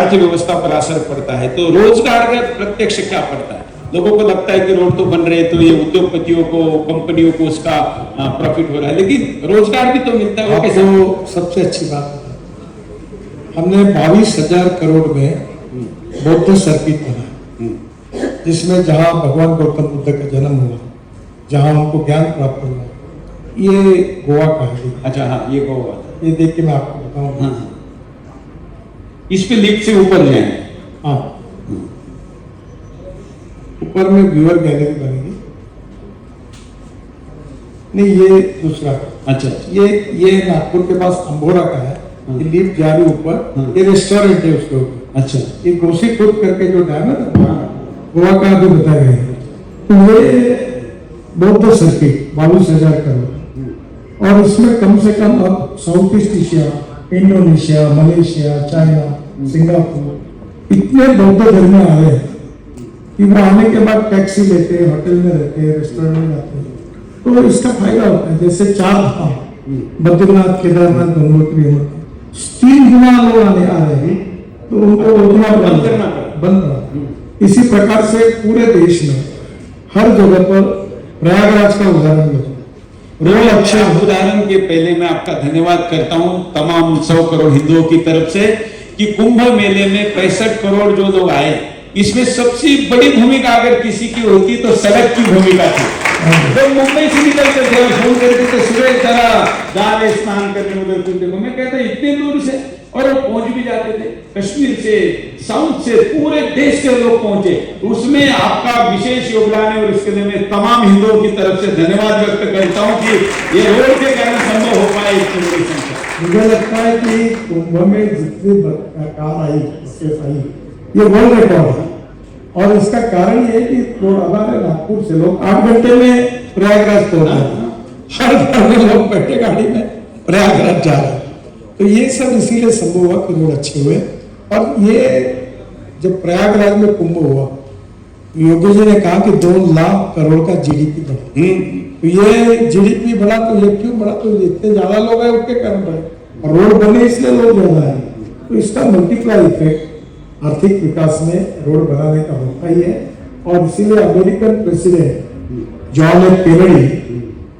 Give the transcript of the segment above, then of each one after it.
अर्थव्यवस्था पर असर पड़ता है। तो रोजगार का प्रत्यक्ष क्या पड़ता है? लोगों को लगता है कि रोड तो बन रहे हैं तो ये उद्योगपतियों को, कंपनियों को उसका प्रॉफिट हो रहा है, लेकिन रोजगार भी तो मिलता है। आपको सबसे अच्छी बात हमने 22,000 करोड़ में बौद्ध सर्किट बना, जिसमें जहां भगवान गौतम बुद्ध का जन्म हुआ, जहां उनको ज्ञान प्राप्त हुआ, ये गोवा का है। अच्छा, हाँ, ये गोवा ये देख के मैं आपको बताऊंगा। हाँ, इस पे लिफ्ट से ऊपर जाएंगे। हाँ, ऊपर में व्यूअर गैलरी बनेगी। नहीं, ये दूसरा। अच्छा, ये नागपुर के पास अंबोरा का है। ये लिफ्ट जा रही ऊपर, ये रेस्टोरेंट है उसके ऊपर। अच्छा, ये गोसी खुद करके जो डैम है ना, गोवा का अभी बताया गया है। तो ये बौद्ध सर्किट 22,000 करोड़, और इसमें कम से कम अब south east Asia, Indonesia, Malaysia, China, Singapore, इतने बौद्ध धर्म आ रहे हैं कि वो आने के बाद टैक्सी लेते हैं, होटल में रहते हैं, रेस्टोरेंट में जाते हैं। तो इसका फायदा होता है। जैसे 4 धाम, बद्रीनाथ, केदारनाथ, गंगोत्री, 3 गुना लोग आने आ रहे हैं, तो उनको उतना बंद करना। इसी प्रकार से पूरे देश में हर जगह पर प्रयागराज का उदाहरण लो। रोल अच्छा उदाहरण के पहले मैं आपका धन्यवाद करता हूं तमाम 100 करोड़ हिंदुओं की तरफ से कि कुंभ मेले में 65 करोड़ जो लोग आए, इसमें सबसे बड़ी भूमिका अगर किसी की होती तो सड़क की भूमिका थी। तो मुंबई से निकलते थे, फोन करते थे, सुबह जरा जा रहे स्नान करने उधर कुछ देखो, मैं कहता इतने दूर से, और वो पहुंच भी जाते थे, कश्मीर से, साउथ से, पूरे देश के लोग पहुंचे। उसमें आपका विशेष योगदान है और इसके लिए मैं तमाम हिंदुओं की तरफ से धन्यवाद व्यक्त करता हूं कि ये रोड के कारण संभव हो पाए इतनी बड़ी संख्या। मुझे लगता है कि कुंभ में जितनी कार आई, ये वर्ल्ड रिकॉर्ड है, और इसका कारण ये है कि हमारे नागपुर से लोग 8 घंटे में प्रयागराज पहुंच रहे, हर घर में लोग बैठे गाड़ी में प्रयागराज जा रहे हैं। तो ये सब इसीलिए संभव हुआ कि रोड अच्छे हुए। और ये जब प्रयागराज में कुंभ हुआ, योगी जी ने कहा कि 2 लाख करोड़ का जीडीपी बढ़ा। तो ये जीडीपी बढ़ा, तो ये क्यों बढ़ा? तो इतने ज्यादा लोग हैं, उसके कारण बढ़े, और रोड बने इसलिए लोग ज्यादा है। तो इसका मल्टीप्लाई इफेक्ट आर्थिक विकास में रोड बनाने का होता ही है। और इसीलिए American president John F Kennedy,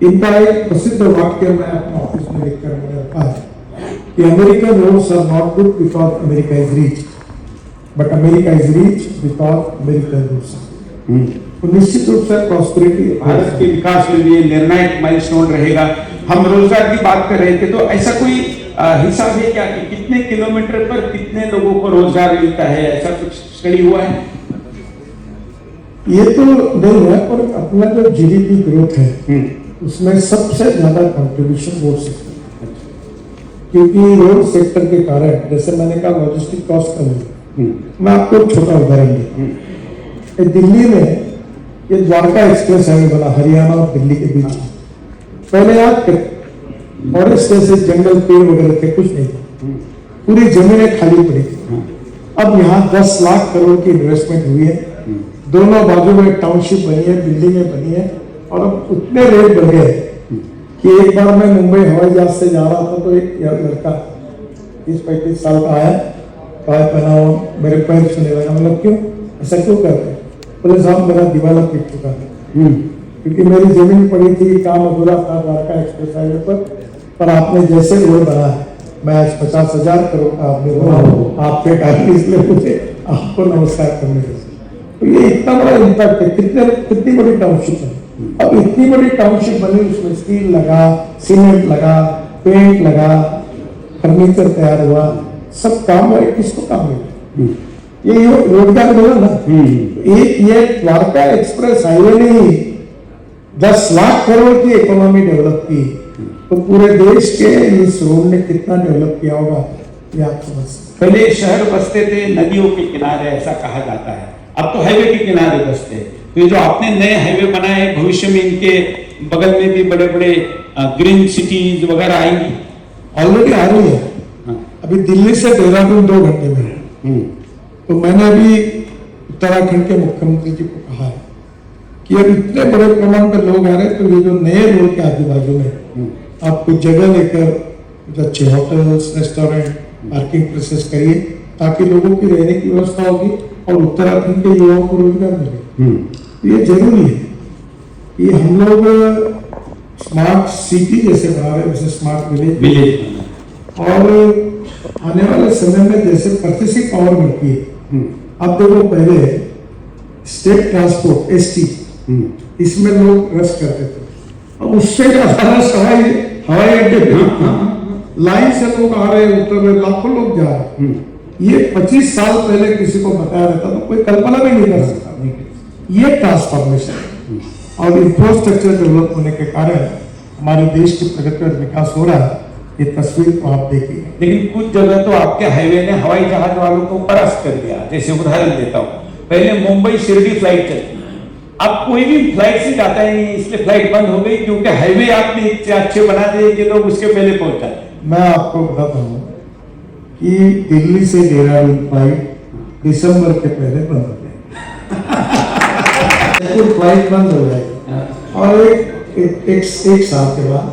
इनका एक प्रसिद्ध वाक्य मैं अपने ऑफिस में लिखकर मैंने रखा है कि American roads are not good because America is rich, but America is rich because American roads. तो निश्चित रूप से प्रॉस्पेरिटी भारत के विकास में भी निर्णायक माइलस्टोन रहेगा। हम रोजगार की बात कर रहे थे, तो ऐसा कोई हिसाब है क्या कि कितने किलोमीटर पर कितने लोगों को रोजगार मिलता है? ऐसा कुछ स्टडी हुआ है? ये तो नहीं है, पर अपना जो जीडीपी ग्रोथ है उसमें सबसे ज्यादा कंट्रीब्यूशन रोड सेक्टर, क्योंकि रोड सेक्टर के कारण, जैसे मैंने कहा लॉजिस्टिक कॉस्ट कम है। मैं आपको एक छोटा उदाहरण दूं। दिल्ली में ये द्वारका एक्सप्रेस हाईवे बना, हरियाणा और दिल्ली के बीच। पहले याद फॉरेस्ट जैसे जंगल, पेड़ वगैरह थे, कुछ नहीं था, पूरी जमीनें खाली पड़ी थी। अब यहाँ 10 लाख करोड़ की इन्वेस्टमेंट हुई है, दोनों बाजू में टाउनशिप बनी है, बिल्डिंगें बनी है, और अब उतने रेट बढ़ गए कि एक बार मैं मुंबई हवाई जहाज से जा रहा था, तो एक लड़का 30-35 साल का आया, टाई पहना हुआ, मेरे पैर छूने लगा। मतलब क्यों, ऐसा क्यों करते? बोले साहब मेरा दिवाला पीट चुका है, क्योंकि मेरी जमीन पड़ी थी, काम अधूरा था द्वारका एक्सप्रेस हाईवे पर आपने जैसे रोड बनाया, मैं आज 50,000 करोड़ का आदमी हूँ, आपके कारण, इसलिए मुझे आपको नमस्कार करने दीजिए। तो ये इतना बड़ा इम्पैक्ट है। कितनी बड़ी टाउनशिप है। अब इतनी बड़ी टाउनशिप बनी, उसमें स्टील लगा, सीमेंट लगा, पेंट लगा, फर्नीचर तैयार हुआ, सब काम हुआ। किसको काम मिला? ये रोजगार मिला ना। एक ये द्वारका एक्सप्रेस हाईवे ने ही 10 लाख करोड़ की इकोनॉमी डेवलप की, तो पूरे देश के इस रोड ने कितना डेवलप किया होगा ये आप समझ सकते। पहले शहर बसते थे नदियों के किनारे, ऐसा कहा जाता है, अब तो हाईवे के किनारे बसते हैं। तो ये जो आपने नए हाईवे बनाए, भविष्य में इनके बगल में भी बड़े बड़े ग्रीन सिटीज वगैरह आएंगी? ऑलरेडी आ रही है। अभी दिल्ली से देहरादून 2 घंटे में है। तो मैंने अभी उत्तराखंड के मुख्यमंत्री जी को कहा है कि अब इतने बड़े प्रमाण पर लोग आ रहे हैं, तो ये जो नए रोड के आजू बाजू में आप कुछ जगह लेकर कुछ अच्छे होटल्स, रेस्टोरेंट, पार्किंग प्लेसेस करिए, ताकि लोगों की रहने की व्यवस्था होगी और उत्तराखंड के युवाओं को रोजगार मिलेगा। ये जरूरी है। ये हम लोग स्मार्ट सिटी जैसे बना रहे हैं वैसे स्मार्ट विलेज और आने वाले समय में जैसे परचेसिंग पावर मिलती है। अब देखो पहले स्टेट ट्रांसपोर्ट एसटी इसमें लोग रश करते थे, अब उससे ज्यादा रश हवाई अड्डे पे लाइन से लोग आ रहे हैं, उतर रहे, लाखों लोग जा रहे हैं। ये 25 साल पहले किसी को बताया रहता तो कोई कल्पना भी नहीं कर सकता। ये ट्रांसफॉर्मेशन और इंफ्रास्ट्रक्चर डेवलप होने के कारण हमारे देश की प्रगति और विकास हो रहा है। ये तस्वीर तो आप देखिए। लेकिन कुछ जगह तो आपके हाईवे ने हवाई जहाज वालों को परास्त कर दिया। जैसे उदाहरण देता हूँ, पहले मुंबई शिरडी फ्लाइट चलती, अब कोई भी फ्लाइट से जाता ही नहीं, इसलिए फ्लाइट बंद हो गई क्योंकि हाईवे आपने इतने अच्छे बना दिए कि लोग उसके पहले पहुंच जाते। मैं आपको बताता हूँ कि दिल्ली से देहरादून फ्लाइट दिसंबर के पहले बंद हो जाएगी। फ्लाइट बंद हो जाएगी और एक साल के बाद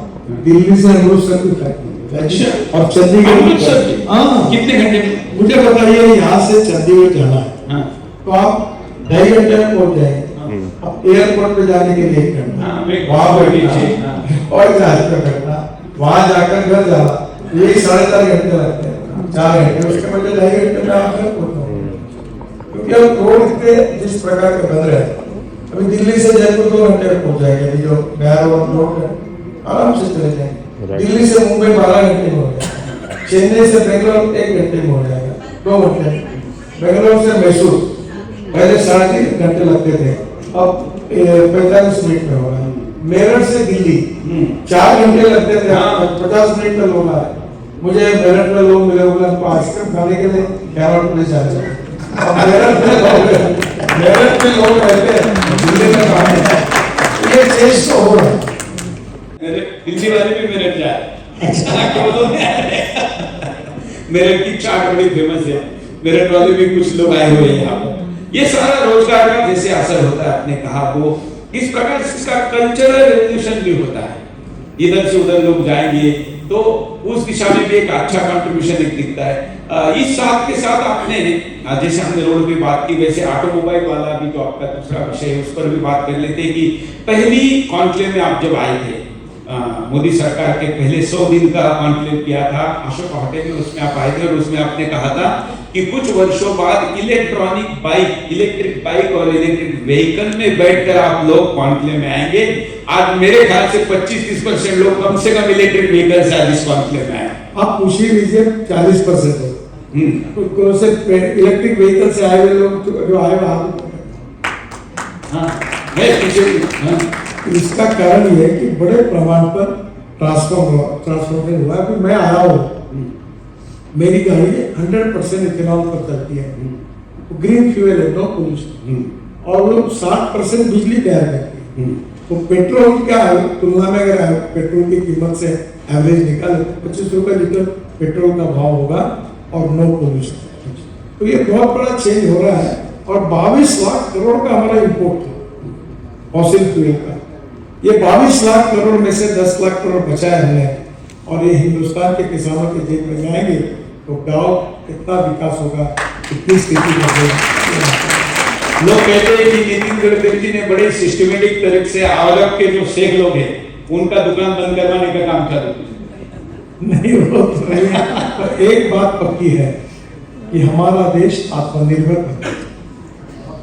दिल्ली से अमृतसर की फ्लाइट। अच्छा। और चंडीगढ़ कितने घंटे में? मुझे बताइए, यहाँ से चंडीगढ़ जाना है तो आप 2.5 घंटे में पहुंच जाएंगे। अब एयरपोर्ट पे जाने के लिए करना, वहां बैठना और जहाज पे बैठना, वहां जाकर घर जाना, यही 4.5 घंटे लगते हैं, 4 घंटे। उसके बदले 2.5 घंटे में आप घर पहुंचोगे। क्योंकि अब रोड इतने जिस प्रकार के बन रहे हैं, अभी दिल्ली से जयपुर 2 घंटे में पहुंच जाएंगे। जो नया रोड है आराम से चले जाएंगे। दिल्ली से मुंबई 12 घंटे में हो जाएगा। चेन्नई से बेंगलोर 1 घंटे में हो जाएगा, 2 घंटे। बेंगलोर से मैसूर पहले 3.5 घंटे लगते थे, अब 45 मिनट में हो रहा है। मेरठ से दिल्ली 4 घंटे लगते थे, 50 मिनट में लोग आए। मुझे मेरठ में लोग मिले हुए हैं, आइसक्रीम खाने के लिए कैरोट पुलिस आ जाए। मेरठ में लोग रहते हैं, दिल्ली में खाने ये चेंज तो हो रहा है। दिल्ली वाले भी मेरठ जाए, मेरठ की चाट बड़ी फेमस है, मेरठ वाले भी कुछ लोग आए हुए हैं यहाँ पर। ये सारा रोजगार का जैसे असर होता है, आपने कहा वो इस प्रकार से इसका कल्चरल रेवोल्यूशन भी होता है। इधर से उधर लोग जाएंगे तो उस दिशा में भी एक अच्छा कंट्रीब्यूशन दिखता है। इस साथ के साथ आपने जैसे हमने रोड की बात की, वैसे ऑटोमोबाइल वाला भी जो आपका दूसरा विषय है उस पर भी बात कर लेते हैं कि पहली कॉन्क्लेव में आप जब आए थे, मोदी सरकार के पहले 100 दिन का कॉन्क्लेव किया था अशोक होटल में, उसमें आप आए थे और उसमें आपने कहा था कि कुछ वर्षों बाद इलेक्ट्रिक बाइक और इलेक्ट्रिक व्हीकल में बैठकर आप लोग कॉन्क्लेव में आएंगे। आज मेरे ख्याल से 25-30% लोग कम से कम इलेक्ट्रिक व्हीकल से आज इस कॉन्क्लेव में आए। आप पूछिए लीजिए 40% है। कौन से इलेक्ट्रिक व्हीकल से आए हुए लोग जो आए इसका कारण यह है कि बड़े प्रमाण पर ट्रांसफॉर्मेशन हुआ। कि मैं आया हूँ, मेरी गाड़ी 100% इथेनॉल पर चलती है, ग्रीन फ्यूल है, नो पोल्यूशन, और वो 60% बिजली तैयार करती है। तो पेट्रोल क्या है तुलना में, अगर पेट्रोल की कीमत से एवरेज निकाले 25 रुपए लीटर पेट्रोल का भाव होगा और नो पोल्यूशन। तो ये बहुत बड़ा चेंज हो रहा है। और 22 लाख करोड़ का हमारा इंपोर्ट है फॉसिल फ्यूल का। ये 22 लाख करोड़ में से 10 लाख करोड़ बचाए हमने, और ये हिंदुस्तान के किसानों के जेब में जाएंगे तो गांव कितना विकास होगा, कितनी स्थिति बदलेगी। लोग कहते हैं कि नितिन गडकरी जी ने बड़े सिस्टमेटिक तरीके से अरब के जो शेख लोग हैं उनका दुकान बंद करवाने का काम कर रहे हैं। नहीं, वो तो नहीं है। एक बात पक्की है कि हमारा देश आत्मनिर्भर बने,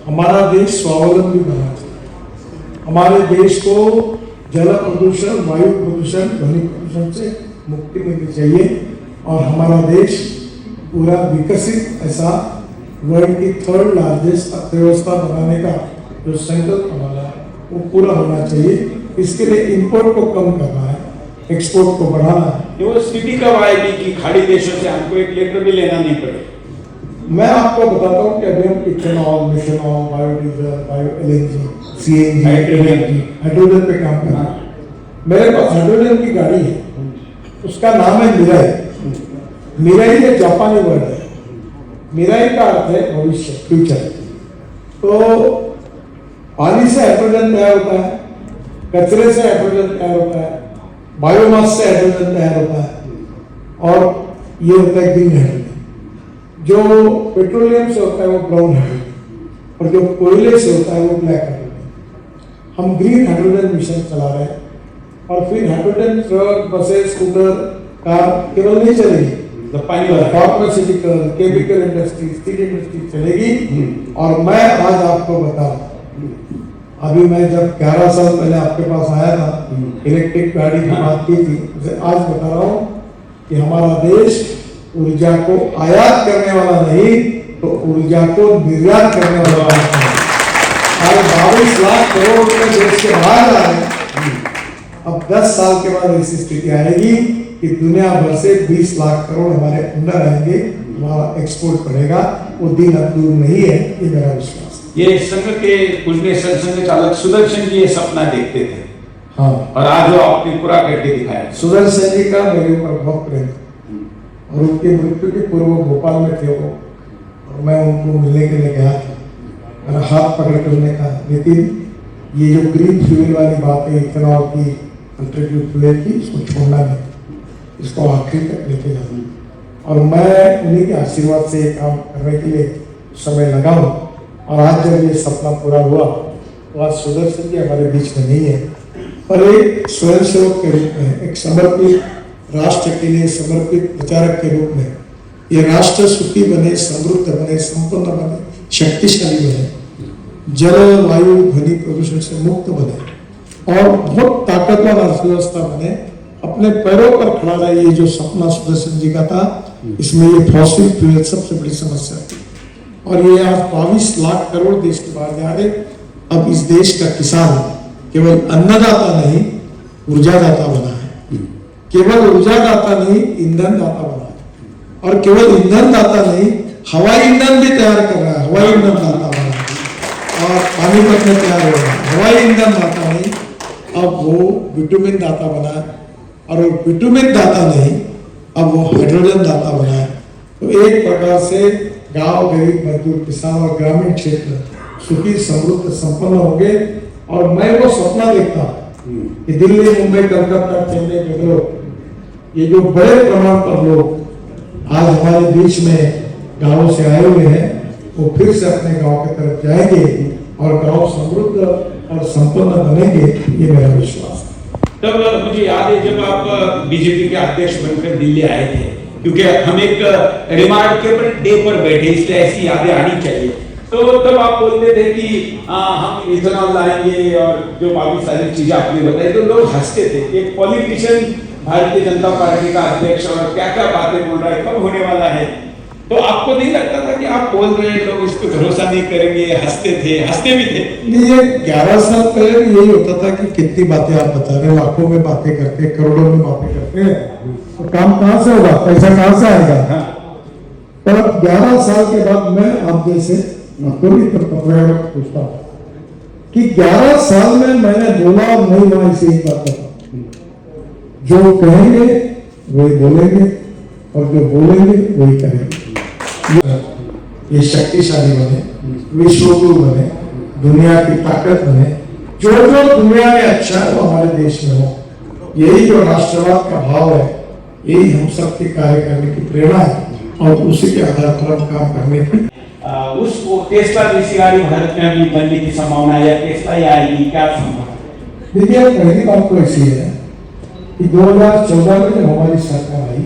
हमारा देश स्वावलंबी बना चाहिए। हमारे देश को जल प्रदूषण, वायु प्रदूषण, ध्वनि प्रदूषण से मुक्ति मिलनी चाहिए और हमारा देश पूरा विकसित ऐसा वर्ल्ड की 3rd लार्जेस्ट अर्थव्यवस्था बनाने का जो संकल्प हमारा वो पूरा होना चाहिए। इसके लिए इंपोर्ट को कम करना है, एक्सपोर्ट को बढ़ाना है। वो स्थिति कब आएगी कि खाड़ी देशों से हमको एक लीटर भी लेना नहीं पड़े? मैं आपको बताता हूँ कि अभी हम ethanol, methanol, biodiesel, bio LNG, CNG, hydrogen पे काम कर रहे हैं। मेरे पास हाइड्रोजन की गाड़ी है, उसका नाम है मिराई। मिराई ये जापानी वर्ड है। मिराई का अर्थ है भविष्य, फ्यूचर। तो पानी से हाइड्रोजन तैयार होता है, कचरे से हाइड्रोजन तैयार होता है, बायोमास से हाइड्रोजन तैयार होता है, और ये होता है ग्रीन हाइड्रोजन। जो पेट्रोलियम से होता है वो ब्राउन हाइड्रोजन और जो कोयले से होता है वो ब्लैक हाइड्रोजन। हम ग्रीन हाइड्रोजन मिशन चला रहे हैं और फिर hydrogen truck, buses, scooter, car केवल नहीं चलेगी, पानी वाला pharmaceutical, chemical industry, steel industry चलेगी। और मैं आज आपको बता रहा हूं, अभी मैं जब 11 साल पहले आपके पास आया था, इलेक्ट्रिक गाड़ी की बात की थी, उसे आज बता रहा हूं कि हमारा देश ऊर्जा को आयात करने वाला नहीं तो ऊर्जा को निर्यात करने वाला है। आज 22 लाख करोड़ रुपए देश के बाहर जा रहे हैं। अब 10 साल के बाद ऐसी स्थिति आएगी कि दुनिया भर से 20 लाख करोड़ हमारे अंदर आएंगे, हमारा एक्सपोर्ट बढ़ेगा। वो दिन अब दूर नहीं है, ये मेरा विश्वास है। ये संघ के पूजनीय संघ चालक सुदर्शन जी ये सपना देखते थे, हाँ, और आज वो आपने पूरा करके दिखाया। सुदर्शन जी का मेरे ऊपर बहुत प्रेम था और उनकी मृत्यु के पूर्व भोपाल में थे वो, और मैं उनको मिलने के लिए गया था। मेरा हाथ पकड़ कर उन्होंने कहा, नितिन ये जो ग्रीन फ्यूल वाली बात है, इथेनॉल की, कंट्रीब्यूट फ्यूल की, इसको छोड़ना नहीं, इसको आखिरी तक लेके जाना। और मैं उन्हीं के आशीर्वाद से ये काम करने के लिए समय लगा हूँ। और आज जब ये सपना पूरा हुआ तो आज सुदर्शन जी हमारे बीच में नहीं है, पर एक स्वयंसेवक के रूप में, एक समर्पित, राष्ट्र के लिए समर्पित प्रचारक के रूप में, ये राष्ट्र सुखी बने, समृद्ध बने, संपन्न बने, शक्तिशाली बने, जल, वायु, ध्वनि प्रदूषण से मुक्त बने और बहुत ताकतवर अर्थव्यवस्था बने, अपने पैरों पर खड़ा रहे। ये जो सपना सुदर्शन जी का था, इसमें ये फॉसिल फ्यूल सबसे बड़ी समस्या थी। और ये आज 22 लाख करोड़ देश के बाहर जा रहे। अब इस देश का किसान केवल अन्नदाता नहीं, ऊर्जादाता बना है। केवल ऊर्जादाता नहीं, ईंधन दाता बना है। और केवल ईंधन दाता नहीं, हवाई ईंधन भी तैयार कर रहा है, हवाई ईंधन दाता बना है। और पानीपत में तैयार हो रहा है, हवाई ईंधन दाता नहीं, अब वो बिटुमिन दाता बना है। और वो बिटुमिन दाता नहीं, अब वो हाइड्रोजन दाता बना है। तो एक प्रकार से गांव, गरीब, मजदूर, किसान और ग्रामीण क्षेत्र सुखी, समृद्ध, संपन्न होंगे। और मैं वो सपना देखता कि दिल्ली, मुंबई, कलकत्ता, चेन्नई, बेंगलोर, ये जो बड़े प्रमाण पर लोग आज हमारे बीच में गांवों से आए हुए हैं, वो फिर से अपने गांव की तरफ जाएंगे और गांव समृद्ध और संपन्न बनेंगे, ये मेरा विश्वास है। तब मुझे याद है जब आप बीजेपी के अध्यक्ष बनकर दिल्ली आए थे, क्योंकि हम एक रिमार्केबल डे पर बैठे, इसलिए ऐसी यादें आनी चाहिए। तो तब आप बोलते थे कि हम इथेनॉल लाएंगे और जो बाकी सारी चीजें आपने बताई, तो लोग हंसते थे। एक पॉलिटिशियन भारतीय जनता पार्टी का अध्यक्ष और क्या क्या बातें बोल रहा है, कब होने वाला है। तो आपको नहीं लगता था कि आप बोल रहे हैं, लोग इस पर भरोसा नहीं करेंगे? हंसते थे, हंसते भी थे। ये 11 साल पहले यही होता था कि कितनी बातें आप बता रहे हैं, लाखों में बातें करते, करोड़ों में बातें करते हैं, तो काम कहाँ से होगा, पैसा कहाँ से आएगा। पर अब 11 साल के बाद मैं आप जैसे पूछता हूँ कि 11 साल में मैंने बोला और नहीं हुआ, इसे एक बात बताऊं, जो कहेंगे वही बोलेंगे और जो बोलेंगे वही करेंगे। ये शक्तिशाली बने, विश्वगुरु बने, दुनिया की ताकत बने, जो जो दुनिया में अच्छा है वो हमारे देश में हो। यही जो राष्ट्रवाद का भाव है, यही हम सबके कार्य करने की प्रेरणा है और उसी के आधार पर हम काम करने की। उसको टेस्ला जैसी गाड़ी भारत में अभी बनने की संभावना है, या टेस्ला ही आएगी, क्या संभावना? देखिए, पहली बात तो ऐसी है कि 2014 में जब हमारी सरकार आई,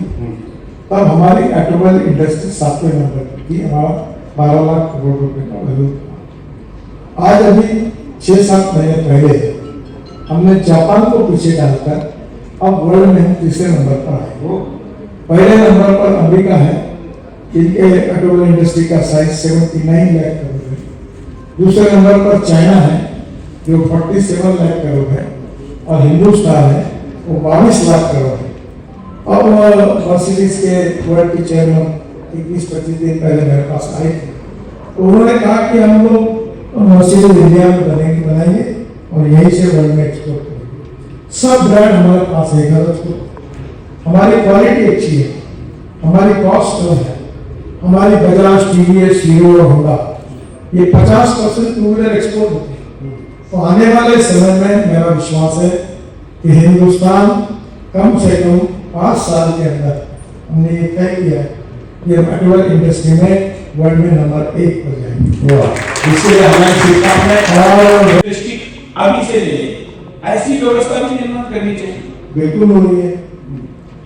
तब हमारी ऑटोमोबाइल इंडस्ट्री 7वें नंबर पर थी, हमारा 12 लाख करोड़ रुपए का वैल्यू था। आज अभी 6-7 महीने पहले हमने जापान को पीछे डालकर अब वर्ल्ड में हम तीसरे नंबर पर आए। पहले नंबर पर अमेरिका है, इनके ऑटोमोबाइल इंडस्ट्री का साइज 79 लाख करोड़ है। दूसरे नंबर पर चाइना है जो 47 लाख करोड़ है, और हिंदुस्तान है वो 22 लाख करोड़ है। अब मर्सिडीज के वर्ल्ड के चेयरमैन 21-25 दिन पहले मेरे पास आए थे, तो उन्होंने कहा कि हम लोग मर्सिडीज इंडिया में बनाएंगे और यहीं से वर्ल्ड में एक्सपोर्ट करेंगे। सब ब्रांड हमारे पास है, हमारी क्वालिटी अच्छी है, हमारी कॉस्ट कम है, हमारी बजाज, टीवीएस, हीरो और होंडा ये 50% टू व्हीलर एक्सपोर्ट होते हैं। तो आने वाले समय में मेरा विश्वास है कि हिंदुस्तान कम से कम 5 साल के अंदर, हमने ये तय किया है, ये ऑटोमोबाइल इंडस्ट्री में वर्ल्ड में नंबर 1 पर जाएंगे। इसलिए हमारी शुभकामनाएं और दृष्टि अभी से ले ऐसी व्यवस्था भी निर्माण करनी चाहिए। बिल्कुल हो रही है।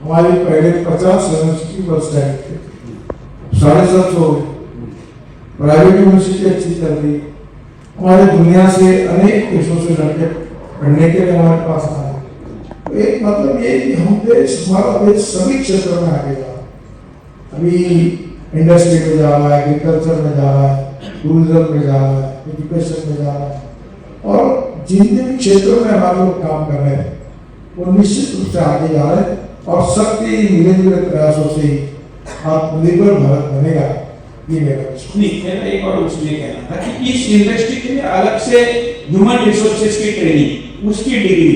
हमारे पहले 50 यूनिवर्सिटी बस स्टैंड थे, 750 हो गए। प्राइवेट यूनिवर्सिटी अच्छी चल रही है। हमारे दुनिया से अनेक देशों से लड़के पढ़ने के लिए हमारे पास आ रहे हैं। तो एक मतलब ये कि हम देश, हमारा देश सभी क्षेत्रों में आगे जा रहा है। अभी इंडस्ट्री में जा रहा है, एग्रीकल्चर में जा रहा है, टूरिज्म में जा रहा है, एजुकेशन में जा रहा है, और जिन जिन क्षेत्रों में हमारे लोग काम कर रहे हैं वो निश्चित रूप से आगे जा रहे हैं। और सबके मिले जुले प्रयासों से ही आत्मनिर्भर भारत बनेगा, ये मेरा विश्वास। नहीं, मेरा एक और उसमें कहना था कि इस इंडस्ट्री के लिए अलग से ह्यूमन रिसोर्सेज की ट्रेनिंग, उसकी डिग्री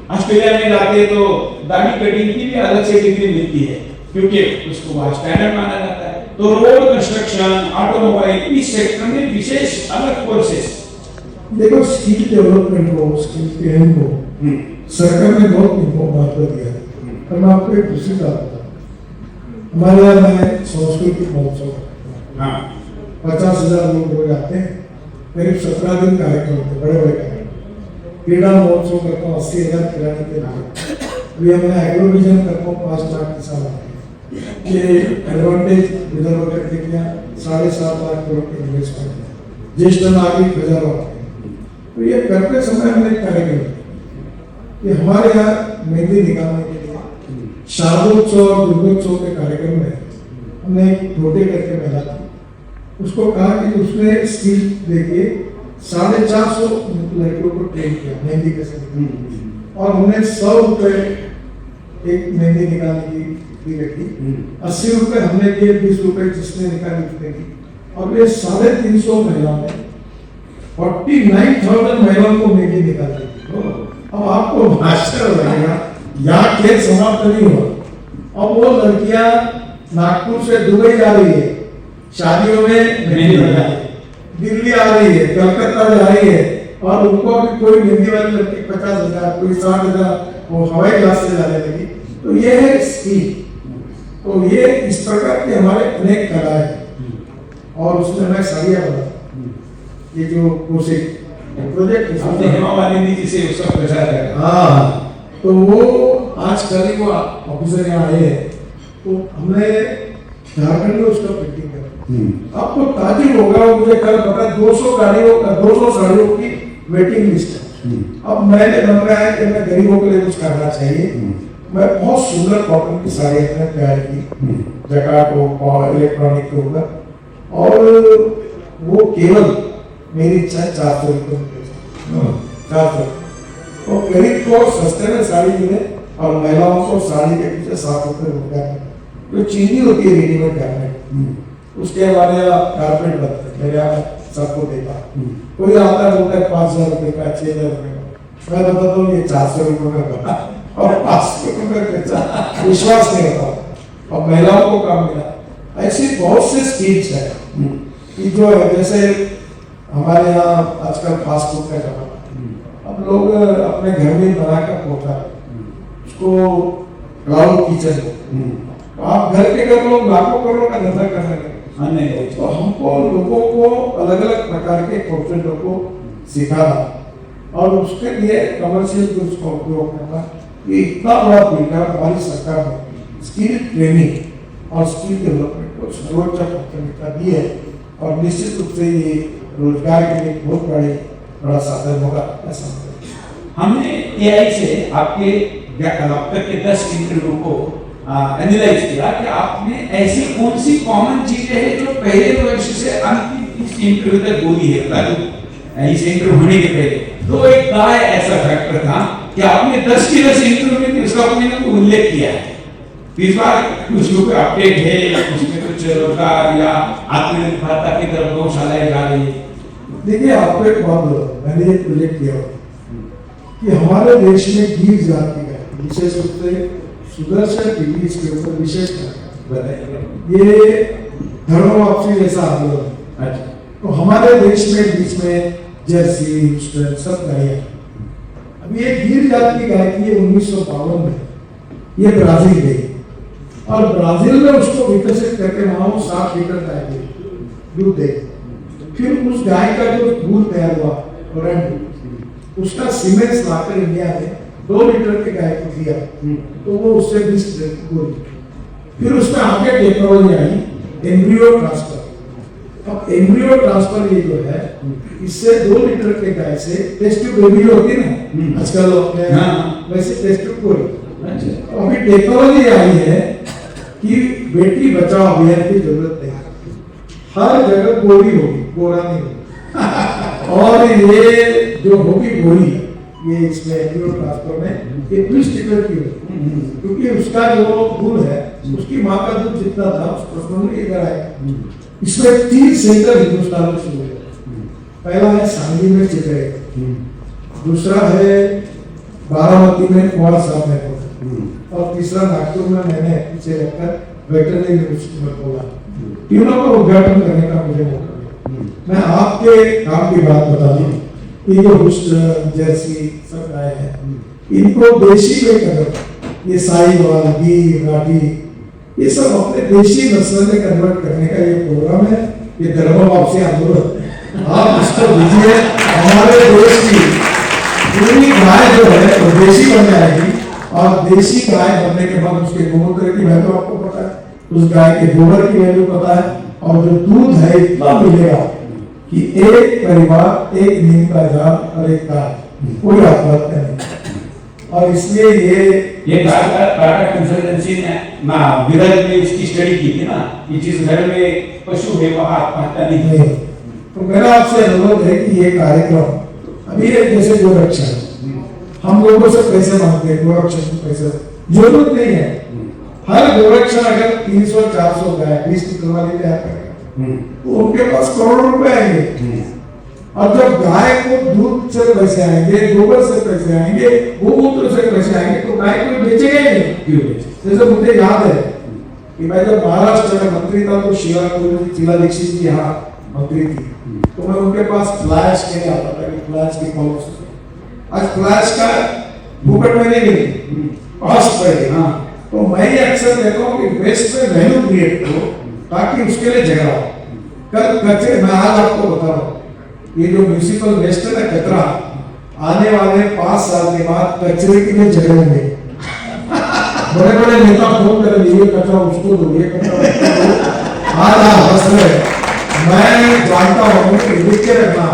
ऑस्ट्रेलिया में जाते तो दाढ़ी कटिंग की भी अलग से डिग्री मिलती है, क्योंकि उसको वहाँ स्टैंडर्ड माना जाता है। तो रोड कंस्ट्रक्शन, ऑटोमोबाइल, इस सेक्टर में विशेष अलग कोर्सेस। देखो, स्किल डेवलपमेंट को, स्किल ट्रेनिंग को सरकार ने बहुत महत्व दिया है। और मैं आपको एक दूसरी बात बताऊं, हमारे यहाँ में सांस्कृतिक महोत्सव, हाँ, 50,000 लोग हो जाते हैं, करीब 17 दिन कार्यक्रम होते, बड़े बड़े कार्यक्रम। क्रीड़ा महोत्सव करता हूँ 80,000 खिलाड़ी के लिए। अभी हमने एग्रोविजन करता हूँ 5 लाख किसान आते हैं। ये एडवांटेज रिजर्व करके किया 7.5 लाख करोड़ के इन्वेस्टमेंट है। ज्येष्ठ नागरिक रिजर्व आते हैं। तो ये करते समय हमने एक कार्यक्रम किया कि हमारे यहाँ मेहंदी निकालने के लिए शारदोत्सव और दुर्गोत्सव के कार्यक्रम में हमने एक टोटे करके महिला थी, उसको कहा कि उसने स्किल देके 450 लड़कियों को ट्रेन किया मेहंदी कैसे, और हमने 100 रुपए एक मेहंदी निकालने की रखी, 80 रुपए हमने दिए, 20 रुपए जिसने निकाली उसने की, और ये 350 महिलाओं ने 49,000 महिलाओं को मेहंदी निकाल दी। अब आपको आश्चर्य लगेगा, यहाँ खेल समाप्त नहीं हुआ। अब वो लड़कियां नागपुर से दुबई जा रही है, शादियों में मेहंदी लगा रही है, दिल्ली आ रही है, कलकत्ता जा रही है, और उनको भी कोई मेहंदी वाली लड़की 50,000, कोई 60,000 वो हवाई जहाज से जाने लगी। तो ये है स्किल। तो ये इस प्रकार के हमारे अनेक कलाएं हैं। और उसमें मैं साड़ियाँ बना, ये जो कोशिश प्रोजेक्ट हमने हेमा मालिनी जी से उसका प्रचार करा। हाँ, तो वो आज कल ही वो ऑफिसर यहाँ आए हैं, तो हमने झारखंड में उसका प्रिंटिंग करा। आपको ताजुब होगा, वो मुझे कल पता 200 साड़ियों की वेटिंग लिस्ट है। अब मैंने बन रहा है कि मैं गरीबों के लिए कुछ करना चाहिए। मैं बहुत सुंदर कॉटन की साड़ी अपने तैयार की, जकार्ड हो, इलेक्ट्रॉनिक के ऊपर, और वो केवल मेरी इच्छा है 400 रुपये में, 400। तो गरीब को सस्ते में साड़ी मिले और महिलाओं को साड़ी के पीछे 7 रुपये रुपया जो चीनी होती है रेडीमेड गारमेंट, उसके बारे कारपेट बनते हैं। मेरे यहाँ सबको देखा, कोई आता है बोलता है 5,000 रुपये का, 6,000 रुपये का। मैं बताता हूँ ये 400 रुपये में बना और 500 रुपये बेचा, विश्वास नहीं होता। और महिलाओं को काम मिला। ऐसी बहुत से स्कीम्स है कि जो है, जैसे हमारे यहाँ आजकल फास्ट फूड का जमाना, अब लोग अपने घर में बनाकर पहुंचा उसको क्लाउड किचन, तो आप घर के घर लोग लाखों करोड़ का धंधा कर रहे हैं। तो हमको लोगों को अलग अलग प्रकार के कौशलों को सिखाना और उसके लिए कमर्शियल गुड्स का उपयोग करना, ये इतना बड़ा फील्ड हमारी सरकार ने स्किल ट्रेनिंग और स्किल डेवलपमेंट को सर्वोच्च प्राथमिकता दी है। और निश्चित रूप से ये रोजगार के लिए बहुत बड़ा साधन होगा ऐसा। हमने एआई से आपके अब तक के 10 इंटरव्यू को एनालाइज किया कि आपने ऐसी कौन सी कॉमन चीजें हैं जो पहले वर्ष से अंतिम इस इंटरव्यू तक बोली है। इस इंटरव्यू होने के पहले तो एक गाय ऐसा फैक्टर था कि आपने 10 की 10 इंटरव्यू में उसका अपने उल्लेख किया है। इस बार कुछ लोग अपडेट है, उसमें कुछ रोजगार या आत्मनिर्भरता की तरफ गौशालाएं जा रही है। देखिए, आपको एक बात बताऊं, मैंने एक प्रोजेक्ट किया कि हमारे देश में गीर जाति का विशेष रूप से सुदर्शन टीवी इसके ऊपर विशेष बताइए। ये धर्म वापसी जैसा आंदोलन। अच्छा, तो हमारे देश में बीच में जर्सी, ह्यूस्टन सब गायें। अभी ये गीर जाति की गाय थी 1952 में, ये ब्राजील गई और ब्राजील में उसको विकसित करके वहां वो 7 लीटर गाय दे दूध दे। फिर उस गाय का जो दूध तैयार हुआ उसका सीमेंस लाकर इंडिया में 2 लीटर के गाय को दिया तो वो उससे 20 लीटर की गोली। फिर उसमें आगे टेक्नोलॉजी आई एम्ब्रियो ट्रांसफर। अब एम्ब्रियो ट्रांसफर ये जो है इससे 2 लीटर के गाय से टेस्ट ट्यूब बेबी होती है ना आजकल वैसे टेस्ट ट्यूब गोली। अभी टेक्नोलॉजी आई है कि बेटी बचाओ अभियान की जरूरत नहीं, हर जगह गोली होगी, गोरा नहीं होगी। और ये जो होगी गोली ये इसमें एम्ब्रियो ट्रांसफर में 21 लीटर की होगी क्योंकि उसका जो दूध है उसकी माँ का दूध जितना था उसको लेकर आएगा। इसमें 3 सेंटर हिंदुस्तान में शुरू हुए। पहला है सांगली में चित्रे, दूसरा है बारामती में कुमार साहब ने और तीसरा नागपुर में मैंने पीछे रखकर वेटरनरी यूनिवर्सिटी में खोला। तीनों का उद्घाटन करने का मुझे मौका मिला। मैं आपके काम की बात बता दूं, ये जो हुस्ट जर्सी सब गाय है इनको देशी में कन्वर्ट, ये साहिवाल, गिर, राठी, ये सब अपने देशी नस्ल में कन्वर्ट करने का ये प्रोग्राम है। ये धर्म आपसे आंदोलन आप इसको दीजिए। हमारे देश की पूरी गाय जो है वो देशी बन जाएगी और देशी गाय बनने के बाद उसके गोमूत्र की वैल्यू आपको पता है, उस गाय के गोबर की वैल्यू पता है और जो दूध है इतना मिलेगा कि एक परिवार, एक नीम का झाड़ और एक गाय, कोई आत्महत्या नहीं। और इसलिए ये टाटा कंसल्टेंसी ने विरल में इसकी स्टडी की थी ना कि जिस घर में पशु है वहाँ आत्महत्या नहीं है। तो मेरा आपसे अनुरोध है कि ये कार्यक्रम अभी जैसे गोरक्षा हम लोगों से पैसे मांगते हैं, गोरक्षा को पैसे जरूरत नहीं है। हर गोरक्षा अगर 300-400 गाय 20 लीटर वाली तैयार करेगा तो उनके पास करोड़ों रुपए आएंगे। और जब गाय को दूध से पैसे आएंगे, गोबर से पैसे आएंगे, गोमूत्र से पैसे आएंगे तो गाय को बेचेगा ही नहीं। क्यों बेचे? जैसे मुझे याद है कि मैं जब महाराष्ट्र में मंत्री था तो शीला दीक्षित जी यहाँ मंत्री थी तो मैं उनके पास फ्लैश के लिए आता था कि फ्लैश की कॉस्ट, आज फ्लैश का भूकट में नहीं मिली, कॉस्ट पड़ेगी। हाँ, तो मैं ये अक्सर कहता हूँ कि वेस्ट में वैल्यू क्रिएट करो ताकि उसके लिए झगड़ा हो। कल कचरे, मैं आज आपको बता रहा हूँ ये जो म्यूनिसिपल वेस्ट है ना कचरा, आने वाले 5 साल के बाद कचरे के लिए झगड़ेंगे। बड़े बड़े नेता फोन करेंगे ये कचरा उसको दो, ये कचरा आज आप हंस रहे। मैं जानता हूँ कि लिख के रखना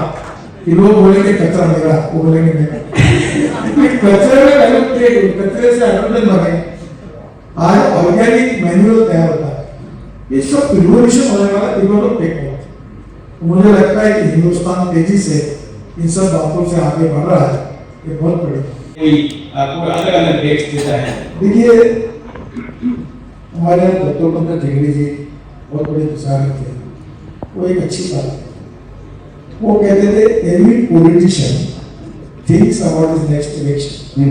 कि लोग बोलेंगे कचरा मेरा, वो बोलेंगे मेरा। कचरे में वैल्यू क्रिएट, कचरे से आनंद बने। आज ऑर्गेनिक मैन्युअल तैयार होता है, ये सब रिवोल्यूशन होने वाला डेवलप टेक्नोलॉजी। मुझे लगता है कि हिंदुस्तान तेजी से इन सब बातों से आगे बढ़ रहा है, ये बहुत बड़ी अलग अलग डेट्स देता है। देखिए हमारे दत्तोपंत ठेंगड़ी जी बहुत बड़े किसान थे, वो एक अच्छी बात है, वो कहते थे every politician thinks about his next election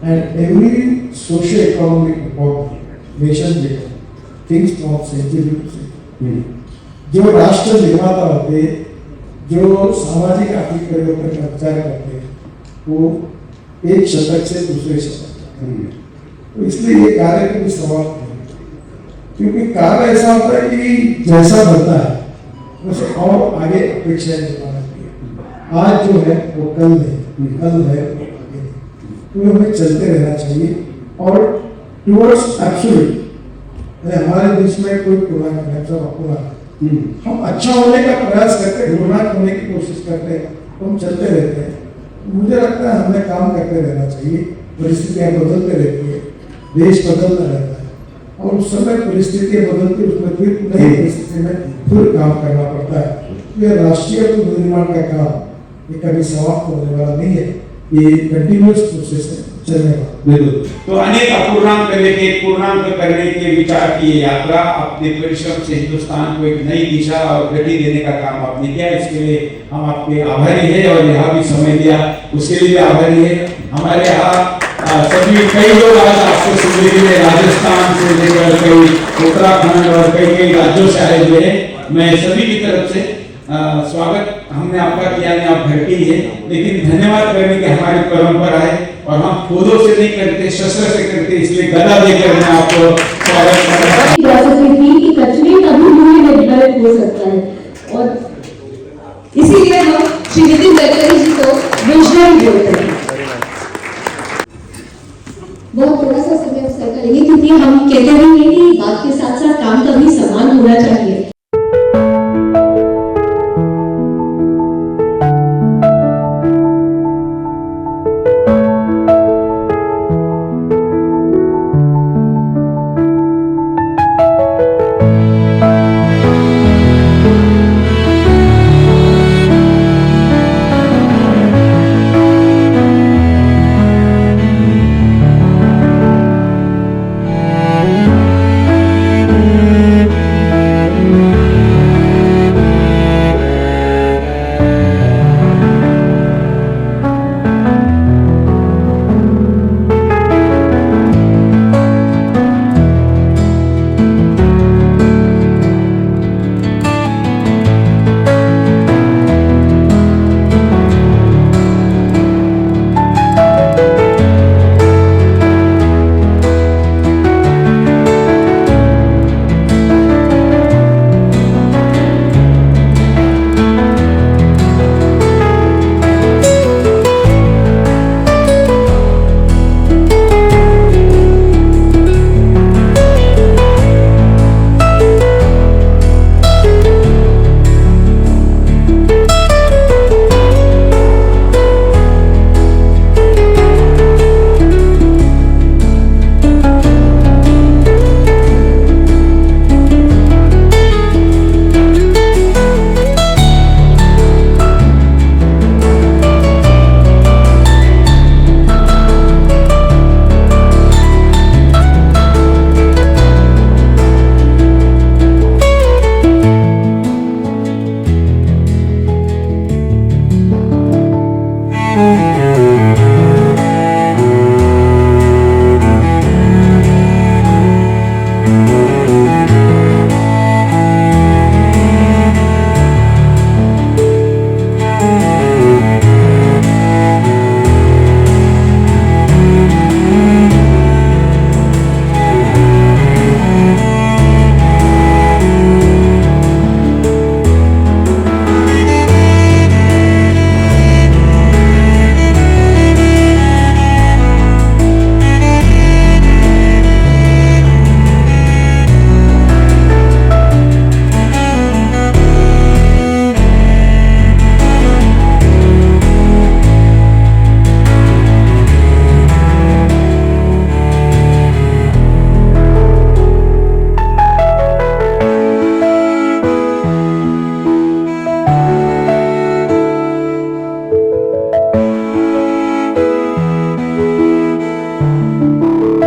and every social economic nation leader thinks from century to century. जो राष्ट्र निर्माता होते, जो सामाजिक आर्थिक परिवर्तन का विचार करते हैं, वो एक शतक से दूसरे शतक। तो इसलिए ये कार्य कभी समाप्त नहीं, क्योंकि कार्य ऐसा होता है कि जैसा बनता है वैसे और आगे अपेक्षाएं निर्माण होती है। आज जो है वो कल नहीं, कल है वो आगे नहीं, तो हमें चलते रहना चाहिए और टुवर्ड्स एब्सोल्यूट। हमारे बीच में कोई पुराना नहीं, सब अपना। हम अच्छा होने का प्रयास करते हैं, गुणवान होने की कोशिश करते हैं, तो हम चलते रहते हैं। मुझे लगता है हमें काम करते रहना चाहिए। परिस्थितियां बदलते रहती है, देश बदलता रहता है और उस समय परिस्थितियां बदलती, उसमें फिर नई परिस्थिति में फिर काम करना पड़ता है। ये राष्ट्रीय निर्माण का काम ये कभी समाप्त होने वाला नहीं है, ये कंटिन्यूअस प्रोसेस है, चलने वाला। बिल्कुल। तो अनेक अपूर्णांक लेके पूर्णांक करने के विचार की यात्रा, अपने परिश्रम से हिंदुस्तान को एक नई दिशा और गति देने का काम आपने किया, इसके लिए हम आपके आभारी हैं और यहाँ भी समय दिया उसके लिए आभारी है। हमारे यहाँ सभी कई लोग आज आपको सुनने के लिए राजस्थान से लेकर कई उत्तराखंड और कई राज्यों से आए हुए हैं। मैं सभी की तरफ से स्वागत हमने आपका किया, आप घर के ही है, लेकिन धन्यवाद करने की हमारी परंपरा है और हम खुदों से नहीं करते, शस्त्र से करते, इसलिए गदा देकर मैं आपको स्वागत करता हूं। जा सकती थी कि कचरे का भी मूल्य निर्धारित हो सकता है और इसीलिए हम श्री नितिन गडकरी जी को विजनरी बोलते हैं। बहुत थोड़ा सा समय अवसर करेंगे क्योंकि हम कहते हैं कि बात के साथ साथ काम का भी सम्मान होना चाहिए।